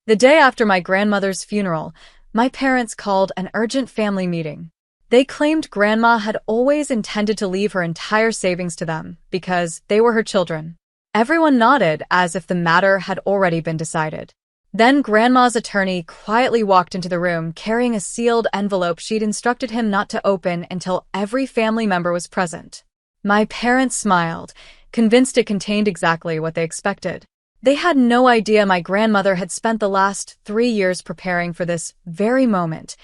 The day after my grandmother's funeral, my parents called an urgent family meeting. They claimed Grandma had always intended to leave her entire savings to them because they were her children. Everyone nodded as if the matter had already been decided. Then Grandma's attorney quietly walked into the room carrying a sealed envelope she'd instructed him not to open until every family member was present. My parents smiled, convinced it contained exactly what they expected. They had no idea my grandmother had spent the last 3 years preparing for this very moment,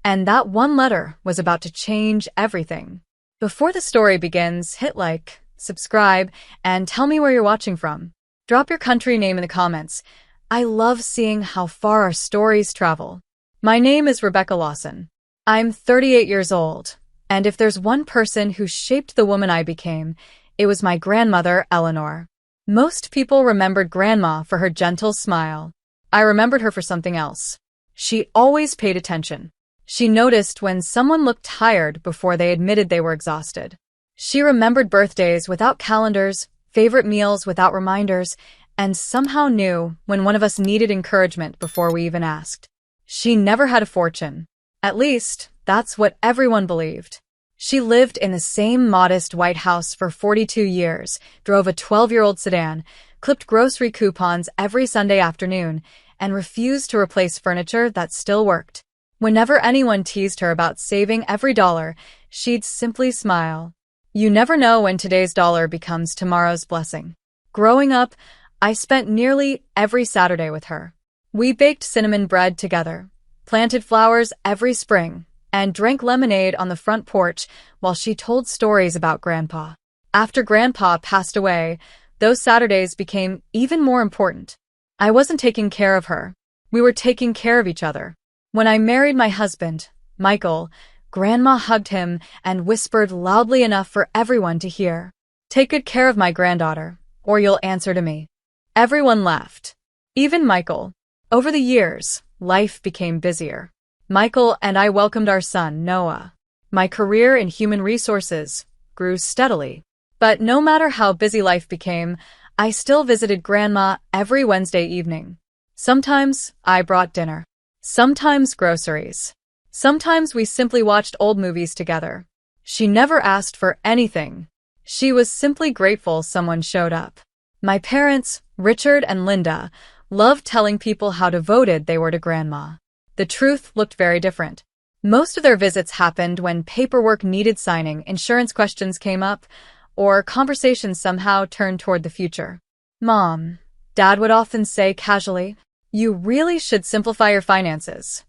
and that one letter was about to change everything. Before the story begins, hit like, subscribe, and tell me where you're watching from. Drop your country name in the comments. I love seeing how far our stories travel. My name is Rebecca Lawson. I'm 38 years old, and if there's one person who shaped the woman I became, it was my grandmother, Eleanor. Most people remembered Grandma for her gentle smile. I remembered her for something else. She always paid attention. She noticed when someone looked tired before they admitted they were exhausted. She remembered birthdays without calendars, favorite meals without reminders, and somehow knew when one of us needed encouragement before we even asked. She never had a fortune. At least, that's what everyone believed. She lived in the same modest white house for 42 years, drove a 12-year-old sedan, clipped grocery coupons every Sunday afternoon, and refused to replace furniture that still worked. Whenever anyone teased her about saving every dollar, she'd simply smile. You never know when today's dollar becomes tomorrow's blessing. Growing up, I spent nearly every Saturday with her. We baked cinnamon bread together, planted flowers every spring, and drank lemonade on the front porch while she told stories about Grandpa. After Grandpa passed away, those Saturdays became even more important. I wasn't taking care of her. We were taking care of each other. When I married my husband, Michael, Grandma hugged him and whispered loudly enough for everyone to hear, "Take good care of my granddaughter, or you'll answer to me." Everyone laughed. Even Michael. Over the years, life became busier. Michael and I welcomed our son, Noah. My career in human resources grew steadily. But no matter how busy life became, I still visited Grandma every Wednesday evening. Sometimes I brought dinner. Sometimes groceries. Sometimes we simply watched old movies together. She never asked for anything. She was simply grateful someone showed up. My parents, Richard and Linda, loved telling people how devoted they were to Grandma. The truth looked very different. Most of their visits happened when paperwork needed signing, insurance questions came up, or conversations somehow turned toward the future. "Mom," Dad would often say casually, "you really should simplify your finances."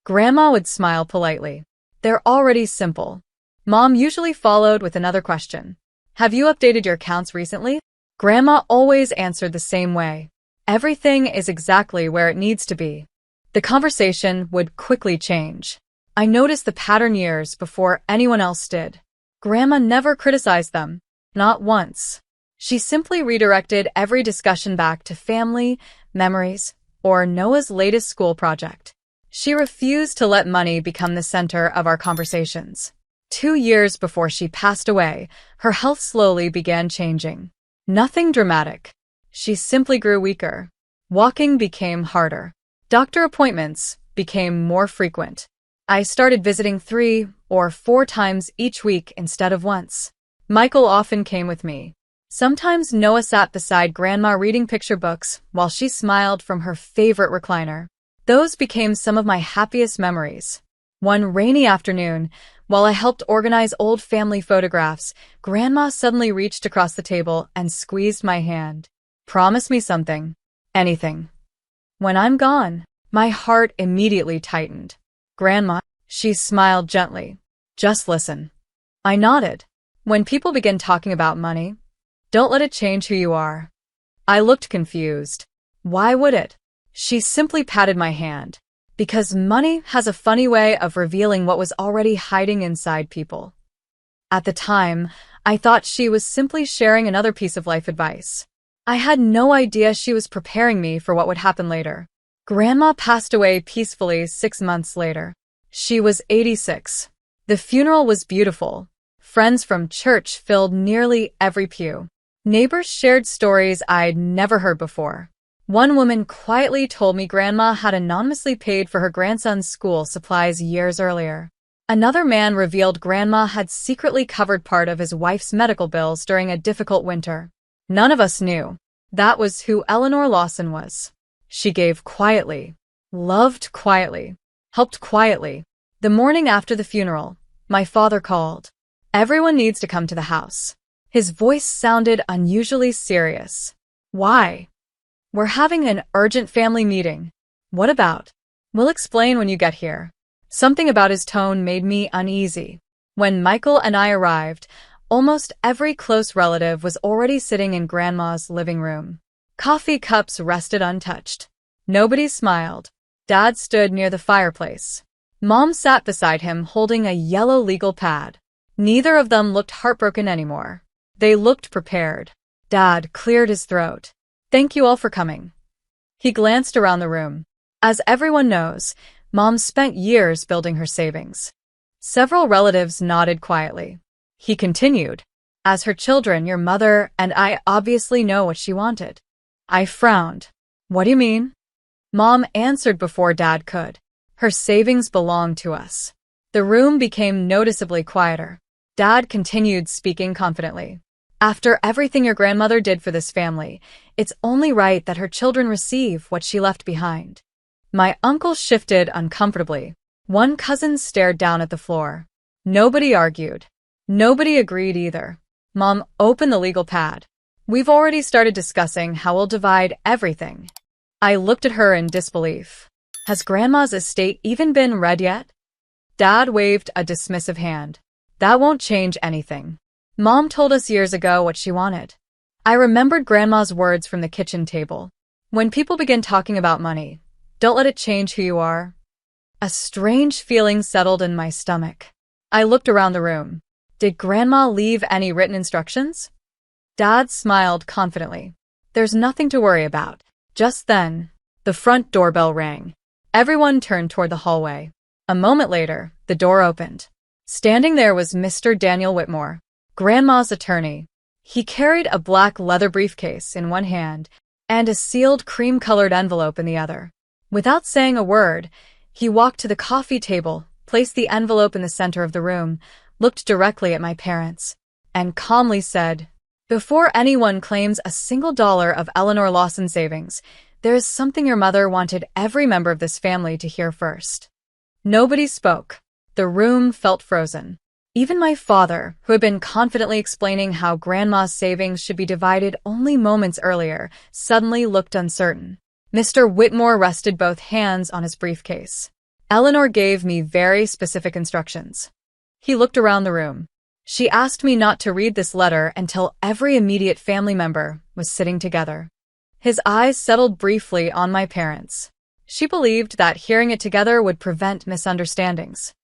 Grandma would smile politely. "They're already simple." Mom usually followed with another question. "Have you updated your accounts recently?" Grandma always answered the same way. "Everything is exactly where it needs to be." The conversation would quickly change. I noticed the pattern years before anyone else did. Grandma never criticized them. Not once. She simply redirected every discussion back to family, memories, or Noah's latest school project. She refused to let money become the center of our conversations. 2 years before she passed away, her health slowly began changing. Nothing dramatic. She simply grew weaker. Walking became harder. Doctor appointments became more frequent. I started visiting 3 or 4 times each week instead of once. Michael often came with me. Sometimes Noah sat beside Grandma reading picture books while she smiled from her favorite recliner. Those became some of my happiest memories. One rainy afternoon, while I helped organize old family photographs, Grandma suddenly reached across the table and squeezed my hand. "Promise me something. Anything. When I'm gone." My heart immediately tightened. "Grandma," she smiled gently. "Just listen." I nodded. "When people begin talking about money, don't let it change who you are." I looked confused. "Why would it?" She simply patted my hand. "Because money has a funny way of revealing what was already hiding inside people." At the time, I thought she was simply sharing another piece of life advice. I had no idea she was preparing me for what would happen later. Grandma passed away peacefully 6 months later. She was 86. The funeral was beautiful. Friends from church filled nearly every pew. Neighbors shared stories I'd never heard before. One woman quietly told me Grandma had anonymously paid for her grandson's school supplies years earlier. Another man revealed Grandma had secretly covered part of his wife's medical bills during a difficult winter. None of us knew. That was who Eleanor Lawson was. She gave quietly, loved quietly, helped quietly. The morning after the funeral, my father called. Everyone needs to come to the house. His voice sounded unusually serious. Why? We're having an urgent family meeting. What about? We'll explain when you get here. Something about his tone made me uneasy. When Michael and I arrived, almost every close relative was already sitting in Grandma's living room. Coffee cups rested untouched. Nobody smiled. Dad stood near the fireplace. Mom sat beside him holding a yellow legal pad. Neither of them looked heartbroken anymore. They looked prepared. Dad cleared his throat. Thank you all for coming. He glanced around the room. As everyone knows, Mom spent years building her savings. Several relatives nodded quietly. He continued. As her children, your mother and I obviously know what she wanted. I frowned. What do you mean? Mom answered before Dad could. Her savings belong to us. The room became noticeably quieter. Dad continued speaking confidently. After everything your grandmother did for this family, it's only right that her children receive what she left behind. My uncle shifted uncomfortably. One cousin stared down at the floor. Nobody argued. Nobody agreed either. Mom opened the legal pad. We've already started discussing how we'll divide everything. I looked at her in disbelief. Has Grandma's estate even been read yet? Dad waved a dismissive hand. That won't change anything. Mom told us years ago what she wanted. I remembered Grandma's words from the kitchen table. When people begin talking about money, don't let it change who you are. A strange feeling settled in my stomach. I looked around the room. Did Grandma leave any written instructions? Dad smiled confidently. There's nothing to worry about. Just then, the front doorbell rang. Everyone turned toward the hallway. A moment later, the door opened. Standing there was Mr. Daniel Whitmore, Grandma's attorney. He carried a black leather briefcase in one hand and a sealed cream-colored envelope in the other. Without saying a word, he walked to the coffee table, placed the envelope in the center of the room, looked directly at my parents, and calmly said, Before anyone claims a single dollar of Eleanor Lawson savings, there is something your mother wanted every member of this family to hear first. Nobody spoke. The room felt frozen. Even my father, who had been confidently explaining how Grandma's savings should be divided only moments earlier, suddenly looked uncertain. Mr. Whitmore rested both hands on his briefcase. Eleanor gave me very specific instructions. He looked around the room. She asked me not to read this letter until every immediate family member was sitting together. His eyes settled briefly on my parents. She believed that hearing it together would prevent misunderstandings.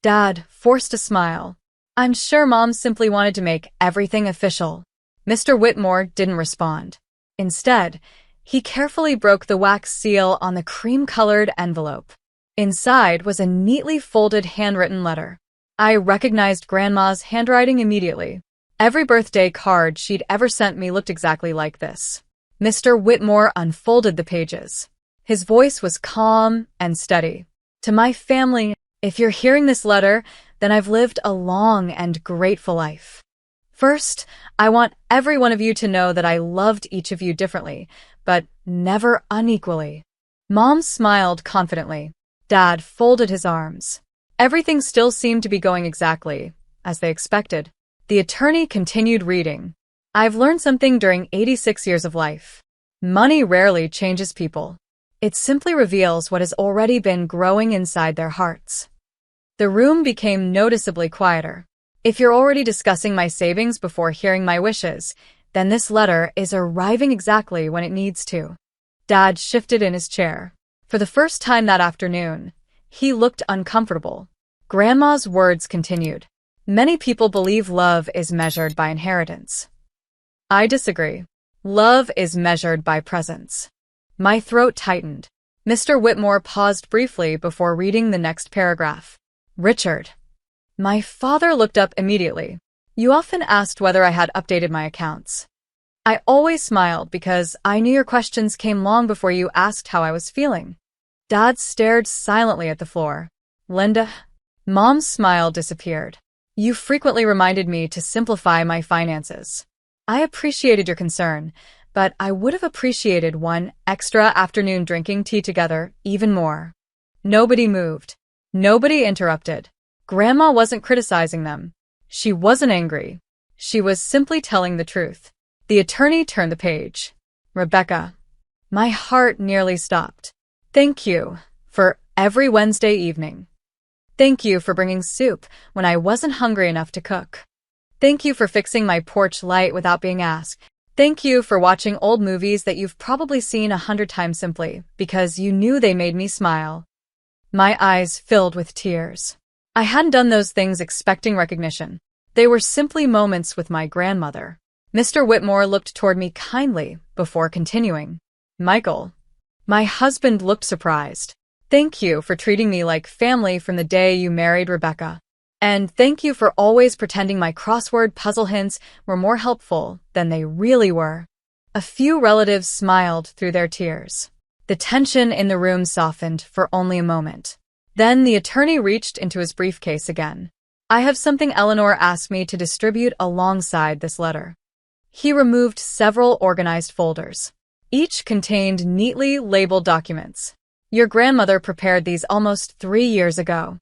Dad forced a smile. I'm sure Mom simply wanted to make everything official. Mr. Whitmore didn't respond. Instead, he carefully broke the wax seal on the cream-colored envelope. Inside was a neatly folded handwritten letter. I recognized Grandma's handwriting immediately. Every birthday card she'd ever sent me looked exactly like this. Mr. Whitmore unfolded the pages. His voice was calm and steady. To my family, if you're hearing this letter, then I've lived a long and grateful life. First, I want every one of you to know that I loved each of you differently, but never unequally. Mom smiled confidently. Dad folded his arms. Everything still seemed to be going exactly as they expected. The attorney continued reading. I've learned something during 86 years of life. Money rarely changes people. It simply reveals what has already been growing inside their hearts. The room became noticeably quieter. If you're already discussing my savings before hearing my wishes, then this letter is arriving exactly when it needs to. Dad shifted in his chair. For the first time that afternoon, he looked uncomfortable. Grandma's words continued. Many people believe love is measured by inheritance. I disagree. Love is measured by presence. My throat tightened. Mr. Whitmore paused briefly before reading the next paragraph. Richard. My father looked up immediately. You often asked whether I had updated my accounts. I always smiled because I knew your questions came long before you asked how I was feeling. Dad stared silently at the floor. Linda, Mom's smile disappeared. You frequently reminded me to simplify my finances. I appreciated your concern, but I would have appreciated one extra afternoon drinking tea together even more. Nobody moved. Nobody interrupted. Grandma wasn't criticizing them. She wasn't angry. She was simply telling the truth. The attorney turned the page. Rebecca. My heart nearly stopped. Thank you for every Wednesday evening. Thank you for bringing soup when I wasn't hungry enough to cook. Thank you for fixing my porch light without being asked. Thank you for watching old movies that you've probably seen 100 times simply because you knew they made me smile. My eyes filled with tears. I hadn't done those things expecting recognition. They were simply moments with my grandmother. Mr. Whitmore looked toward me kindly before continuing. Michael. My husband looked surprised. Thank you for treating me like family from the day you married Rebecca. And thank you for always pretending my crossword puzzle hints were more helpful than they really were. A few relatives smiled through their tears. The tension in the room softened for only a moment. Then the attorney reached into his briefcase again. I have something Eleanor asked me to distribute alongside this letter. He removed several organized folders. Each contained neatly labeled documents. Your grandmother prepared these almost 3 years ago.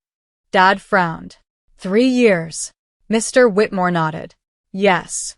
Dad frowned. 3 years. Mr. Whitmore nodded. Yes.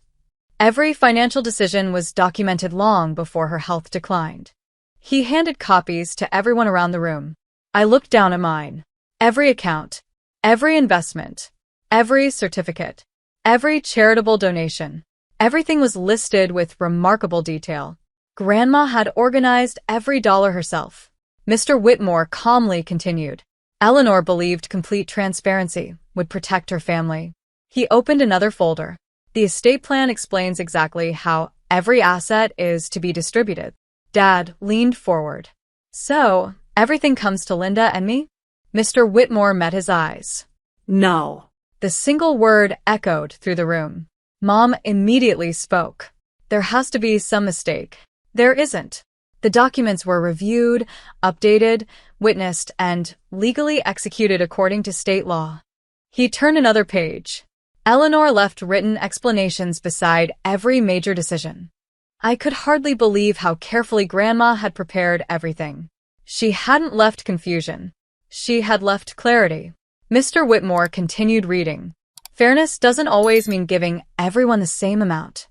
Every financial decision was documented long before her health declined. He handed copies to everyone around the room. I looked down at mine. Every account, every investment, every certificate, every charitable donation. Everything was listed with remarkable detail. Grandma had organized every dollar herself. Mr. Whitmore calmly continued. Eleanor believed complete transparency would protect her family. He opened another folder. The estate plan explains exactly how every asset is to be distributed. Dad leaned forward. So, everything comes to Linda and me? Mr. Whitmore met his eyes. No. The single word echoed through the room. Mom immediately spoke. There has to be some mistake. There isn't. The documents were reviewed, updated, witnessed, and legally executed according to state law. He turned another page. Eleanor left written explanations beside every major decision. I could hardly believe how carefully Grandma had prepared everything. She hadn't left confusion. She had left clarity. Mr. Whitmore continued reading. Fairness doesn't always mean giving everyone the same amount.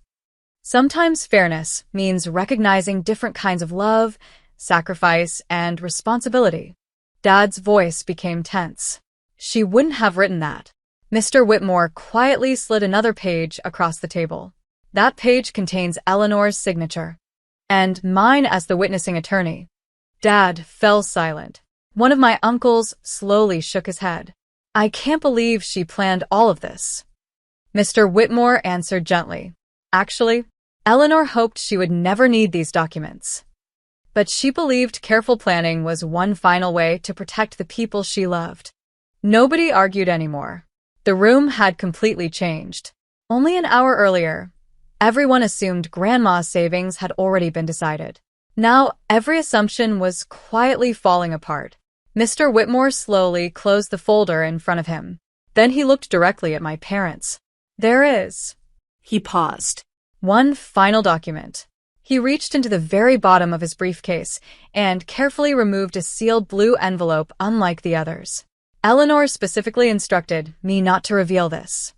Sometimes fairness means recognizing different kinds of love, sacrifice, and responsibility. Dad's voice became tense. She wouldn't have written that. Mr. Whitmore quietly slid another page across the table. That page contains Eleanor's signature. And mine as the witnessing attorney. Dad fell silent. One of my uncles slowly shook his head. I can't believe she planned all of this. Mr. Whitmore answered gently. Actually, Eleanor hoped she would never need these documents. But she believed careful planning was one final way to protect the people she loved. Nobody argued anymore. The room had completely changed. Only an hour earlier, everyone assumed Grandma's savings had already been decided. Now, every assumption was quietly falling apart. Mr. Whitmore slowly closed the folder in front of him. Then he looked directly at my parents. There is. He paused. One final document. He reached into the very bottom of his briefcase and carefully removed a sealed blue envelope unlike the others. Eleanor specifically instructed me not to reveal this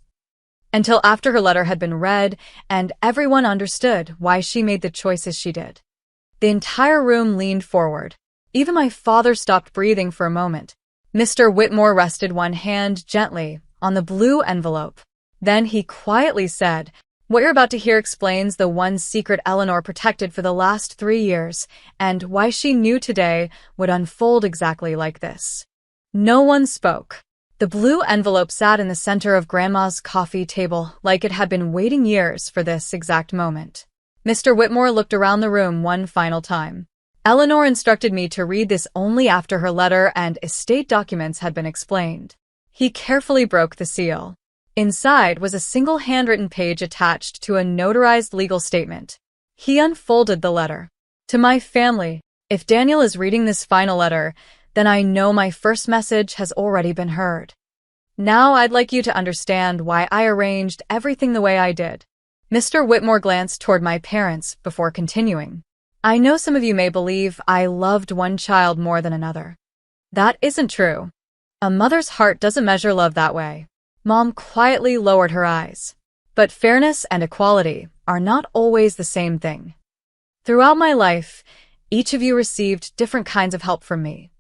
until after her letter had been read and everyone understood why she made the choices she did. The entire room leaned forward. Even my father stopped breathing for a moment. Mr. Whitmore rested one hand gently on the blue envelope. Then he quietly said, "What you're about to hear explains the one secret Eleanor protected for the last 3 years and why she knew today would unfold exactly like this." No one spoke. The blue envelope sat in the center of Grandma's coffee table like it had been waiting years for this exact moment. Mr. Whitmore looked around the room one final time. Eleanor instructed me to read this only after her letter and estate documents had been explained. He carefully broke the seal. Inside was a single handwritten page attached to a notarized legal statement. He unfolded the letter. To my family, if Daniel is reading this final letter, then I know my first message has already been heard. Now I'd like you to understand why I arranged everything the way I did. Mr. Whitmore glanced toward my parents before continuing. I know some of you may believe I loved one child more than another. That isn't true. A mother's heart doesn't measure love that way. Mom quietly lowered her eyes. But fairness and equality are not always the same thing. Throughout my life, each of you received different kinds of help from me.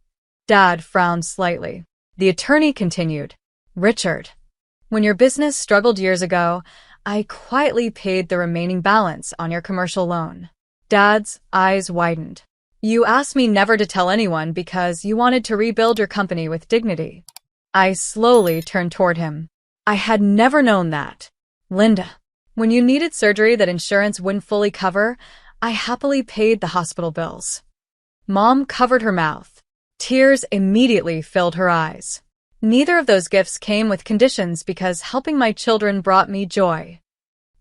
Dad frowned slightly. The attorney continued. Richard, when your business struggled years ago, I quietly paid the remaining balance on your commercial loan. Dad's eyes widened. You asked me never to tell anyone because you wanted to rebuild your company with dignity. I slowly turned toward him. I had never known that. Linda, when you needed surgery that insurance wouldn't fully cover, I happily paid the hospital bills. Mom covered her mouth. Tears immediately filled her eyes. Neither of those gifts came with conditions because helping my children brought me joy.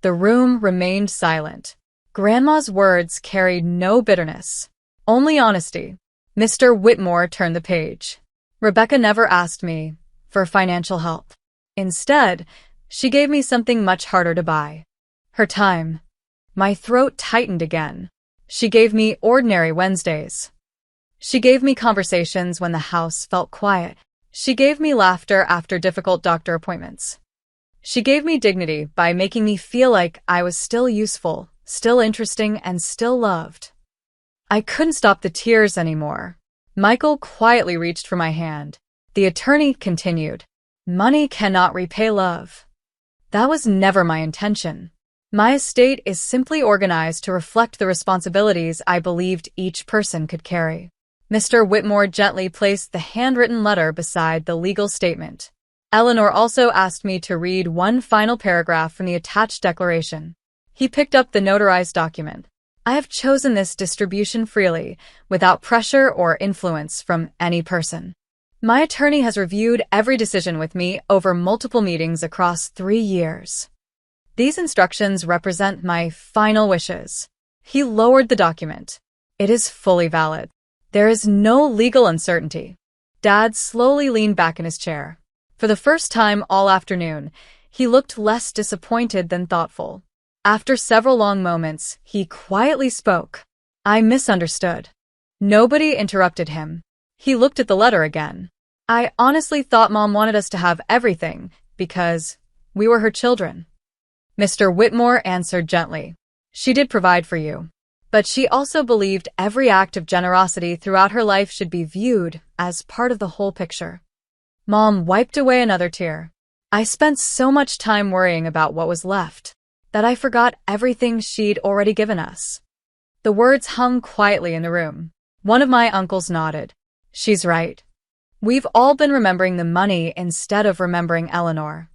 The room remained silent. Grandma's words carried no bitterness, only honesty. Mr. Whitmore turned the page. Rebecca never asked me for financial help. Instead, she gave me something much harder to buy. Her time. My throat tightened again. She gave me ordinary Wednesdays. She gave me conversations when the house felt quiet. She gave me laughter after difficult doctor appointments. She gave me dignity by making me feel like I was still useful, still interesting, and still loved. I couldn't stop the tears anymore. Michael quietly reached for my hand. The attorney continued. Money cannot repay love. That was never my intention. My estate is simply organized to reflect the responsibilities I believed each person could carry. Mr. Whitmore gently placed the handwritten letter beside the legal statement. Eleanor also asked me to read one final paragraph from the attached declaration. He picked up the notarized document. I have chosen this distribution freely, without pressure or influence from any person. My attorney has reviewed every decision with me over multiple meetings across 3 years. These instructions represent my final wishes. He lowered the document. It is fully valid. There is no legal uncertainty. Dad slowly leaned back in his chair. For the first time all afternoon, he looked less disappointed than thoughtful. After several long moments, he quietly spoke. I misunderstood. Nobody interrupted him. He looked at the letter again. I honestly thought Mom wanted us to have everything, because we were her children. Mr. Whitmore answered gently. She did provide for you. But she also believed every act of generosity throughout her life should be viewed as part of the whole picture. Mom wiped away another tear. I spent so much time worrying about what was left that I forgot everything she'd already given us. The words hung quietly in the room. One of my uncles nodded. She's right. We've all been remembering the money instead of remembering Eleanor.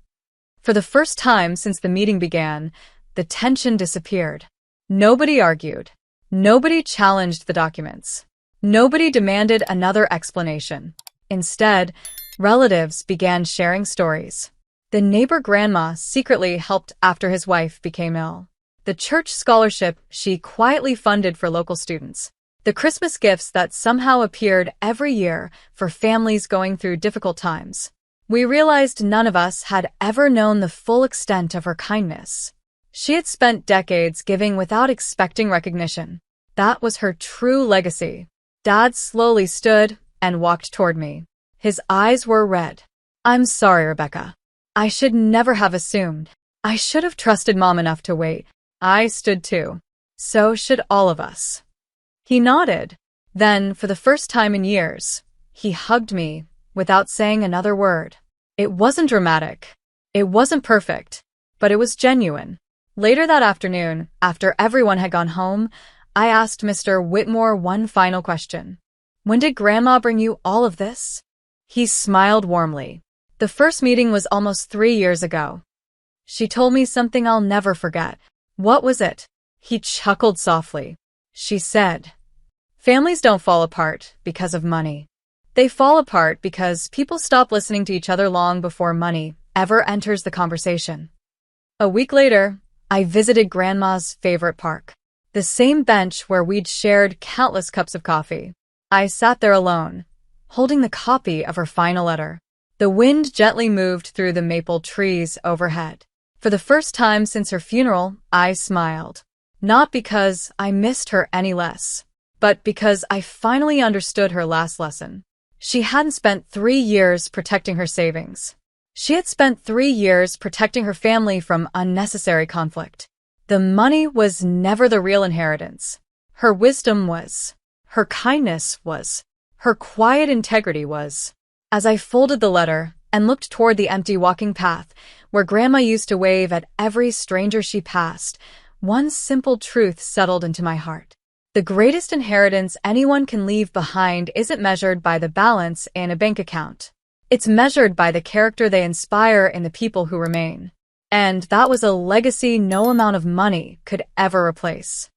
For the first time since the meeting began, the tension disappeared. Nobody argued. Nobody challenged the documents. Nobody demanded another explanation. Instead, relatives began sharing stories. The neighbor grandma secretly helped after his wife became ill. The church scholarship she quietly funded for local students. The Christmas gifts that somehow appeared every year for families going through difficult times. We realized none of us had ever known the full extent of her kindness. She had spent decades giving without expecting recognition. That was her true legacy. Dad slowly stood and walked toward me. His eyes were red. I'm sorry, Rebecca. I should never have assumed. I should have trusted Mom enough to wait. I stood too. So should all of us. He nodded. Then, for the first time in years, he hugged me without saying another word. It wasn't dramatic. It wasn't perfect, but it was genuine. Later that afternoon, after everyone had gone home, I asked Mr. Whitmore one final question. When did Grandma bring you all of this? He smiled warmly. The first meeting was almost 3 years ago. She told me something I'll never forget. What was it? He chuckled softly. She said, families don't fall apart because of money. They fall apart because people stop listening to each other long before money ever enters the conversation. A week later, I visited Grandma's favorite park. the same bench where we'd shared countless cups of coffee. I sat there alone, holding the copy of her final letter. The wind gently moved through the maple trees overhead. For the first time since her funeral, I smiled. Not because I missed her any less, but because I finally understood her last lesson. She hadn't spent 3 years protecting her savings. She had spent 3 years protecting her family from unnecessary conflict. The money was never the real inheritance. Her wisdom was. Her kindness was. Her quiet integrity was. As I folded the letter and looked toward the empty walking path where Grandma used to wave at every stranger she passed, one simple truth settled into my heart. The greatest inheritance anyone can leave behind isn't measured by the balance in a bank account. It's measured by the character they inspire in the people who remain. And that was a legacy no amount of money could ever replace.